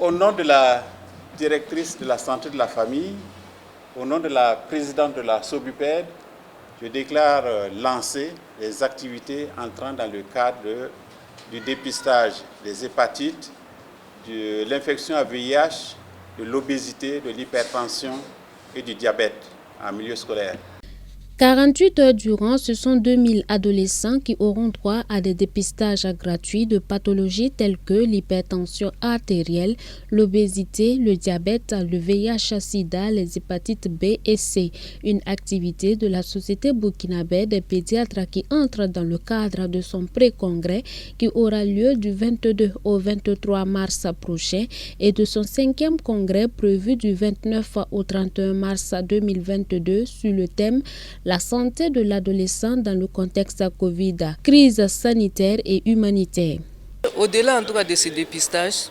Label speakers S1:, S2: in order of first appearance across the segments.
S1: Au nom de la directrice de la santé de la famille, au nom de la présidente de la SOBUPED, je déclare lancer les activités entrant dans le cadre du dépistage des hépatites, de l'infection à VIH, de l'obésité, de l'hypertension et du diabète en milieu scolaire.
S2: 48 heures durant, ce sont 2000 adolescents qui auront droit à des dépistages gratuits de pathologies telles que l'hypertension artérielle, l'obésité, le diabète, le VIH-Sida, les hépatites B et C. Une activité de la Société burkinabé des pédiatres qui entre dans le cadre de son pré-congrès qui aura lieu du 22 au 23 mars prochain et de son 5e congrès prévu du 29 au 31 mars 2022 sur le thème la santé de l'adolescent dans le contexte Covid, crise sanitaire et humanitaire.
S3: Au-delà en tout cas de ces dépistages,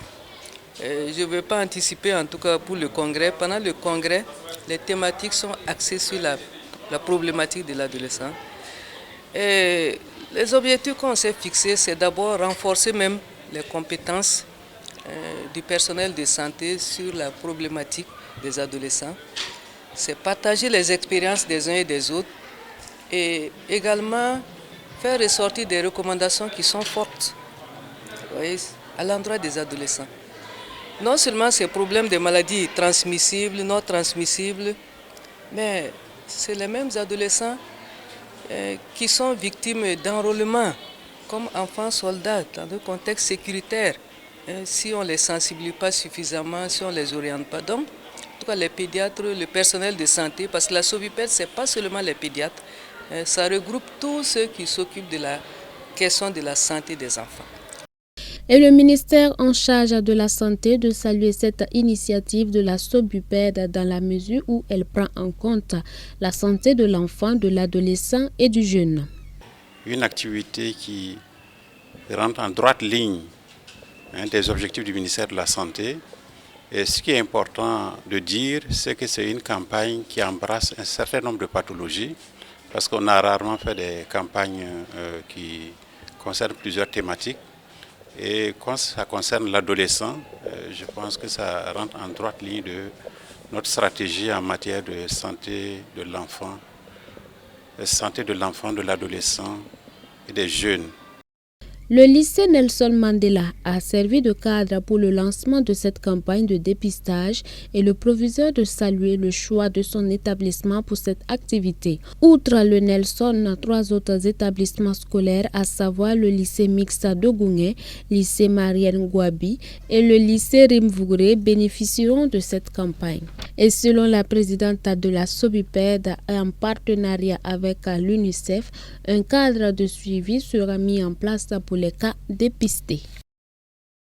S3: je ne vais pas anticiper en tout cas pour le congrès. Pendant le congrès, les thématiques sont axées sur la problématique de l'adolescent. Et les objectifs qu'on s'est fixés, c'est d'abord renforcer même les compétences du personnel de santé sur la problématique des adolescents. C'est partager les expériences des uns et des autres et également faire ressortir des recommandations qui sont fortes, voyez, à l'endroit des adolescents. Non seulement ces problèmes de maladies transmissibles, non transmissibles, mais c'est les mêmes adolescents qui sont victimes d'enrôlement comme enfants soldats dans un contexte sécuritaire. Si on ne les sensibilise pas suffisamment, si on ne les oriente pas. Donc, en tout cas, les pédiatres, le personnel de santé, parce que la SOBUPED, ce n'est pas seulement les pédiatres, ça regroupe tous ceux qui s'occupent de la question de la santé des enfants.
S2: Et le ministère en charge de la santé de saluer cette initiative de la SOBUPED dans la mesure où elle prend en compte la santé de l'enfant, de l'adolescent et du jeune.
S1: Une activité qui rentre en droite ligne des objectifs du ministère de la Santé. Et ce qui est important de dire, c'est que c'est une campagne qui embrasse un certain nombre de pathologies, parce qu'on a rarement fait des campagnes qui concernent plusieurs thématiques. Et quand ça concerne l'adolescent, je pense que ça rentre en droite ligne de notre stratégie en matière de santé de l'enfant, de l'adolescent et des jeunes.
S2: Le lycée Nelson Mandela a servi de cadre pour le lancement de cette campagne de dépistage et le proviseur de saluer le choix de son établissement pour cette activité. Outre le Nelson, 3 autres établissements scolaires, à savoir le lycée mixte de Goungé, lycée Marienne Gouabi et le lycée Rimvouré bénéficieront de cette campagne. Et selon la présidente de la SOBUPED, en partenariat avec l'UNICEF, un cadre de suivi sera mis en place pour les cas dépistés.